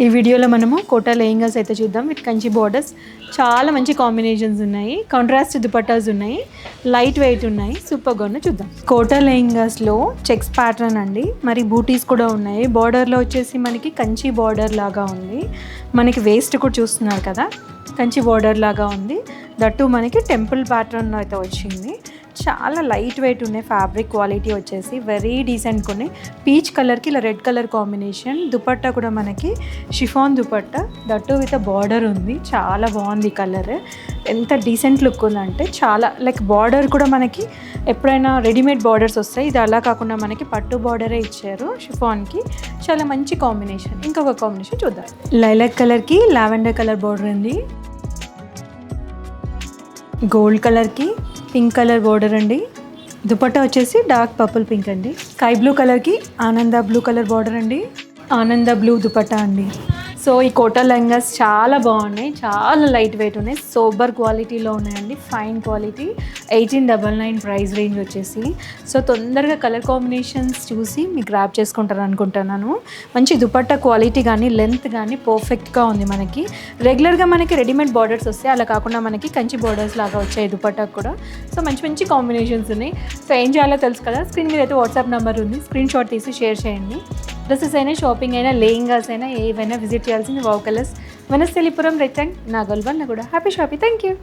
ఈ వీడియోలో మనము కోటా లెహంగాస్ అయితే చూద్దాం. విత్ కంచి బోర్డర్స్, చాలా మంచి కాంబినేషన్స్ ఉన్నాయి. కాంట్రాస్ట్ దుపట్టాస్ ఉన్నాయి, లైట్ వెయిట్ ఉన్నాయి. సూపర్గా ఉన్నాయి, చూద్దాం. కోటా లెహంగాస్లో చెక్స్ ప్యాటర్న్ అండి, మరి బూటీస్ కూడా ఉన్నాయి. బార్డర్లో వచ్చేసి మనకి కంచి బార్డర్ లాగా ఉంది. మనకి వేస్ట్ కూడా చూస్తున్నారు కదా, కంచి బార్డర్ లాగా ఉంది. దట్టు మనకి టెంపుల్ ప్యాటర్న్ అయితే వచ్చింది. చాలా లైట్ వెయిట్ ఉన్నాయి. ఫ్యాబ్రిక్ క్వాలిటీ వచ్చేసి వెరీ డీసెంట్గా ఉన్నాయి. పీచ్ కలర్కి ఇలా రెడ్ కలర్ కాంబినేషన్. దుపట్టా కూడా మనకి chiffon dupatta, that with border ఉంది. చాలా బాగుంది కలర్. ఎంత డీసెంట్ లుక్ ఉందంటే చాలా లైక్ బార్డర్ కూడా మనకి ఎప్పుడైనా రెడీమేడ్ బార్డర్స్ వస్తాయి, ఇది అలా కాకుండా మనకి పట్టు బార్డరే ఇచ్చారు షిఫాన్కి. చాలా మంచి కాంబినేషన్. ఇంకొక కాంబినేషన్ చూద్దాం. లైలాక్ కలర్కి లావెండర్ కలర్ బార్డర్ ఉంది. గోల్డ్ కలర్కి పింక్ కలర్ బోర్డర్ అండి. దుపట్టా వచ్చేసి డార్క్ పర్పుల్ పింక్ అండి. స్కై బ్లూ కలర్కి ఆనంద బ్లూ కలర్ బార్డర్ అండి. ఆనంద బ్లూ దుపట్టా అండి. సో ఈ కోటా లెహంగాస్ చాలా బాగున్నాయి, చాలా లైట్ వెయిట్ ఉన్నాయి, సోబర్ క్వాలిటీలో ఉన్నాయండి. Fine quality. 1899 ప్రైస్ రేంజ్ వచ్చేసి. సో తొందరగా కలర్ కాంబినేషన్స్ చూసి మీకు గ్రాప్ చేసుకుంటారు అనుకుంటున్నాను. మంచి దుపట్టా క్వాలిటీ కానీ లెంత్ కానీ పర్ఫెక్ట్గా ఉంది. మనకి రెగ్యులర్గా మనకి రెడీమేడ్ బార్డర్స్ వస్తాయి, అలా కాకుండా మనకి కంచి బార్డర్స్ లాగా వచ్చాయి దుపట్టాకు కూడా. సో మంచి మంచి కాంబినేషన్స్ ఉన్నాయి. సో ఏం చేయాలో తెలుసు కదా, స్క్రీన్ మీద అయితే వాట్సాప్ నెంబర్ ఉంది, స్క్రీన్ షాట్ తీసి షేర్ చేయండి. డ్రెస్సెస్ అయినా, షాపింగ్ అయినా, లెహంగాస్ అయినా, ఏవైనా విజిట్ చేయాల్సింది Wow Colours, Vanasthalipuram, red and Nagole one కూడా. Happy shopping. Thank you.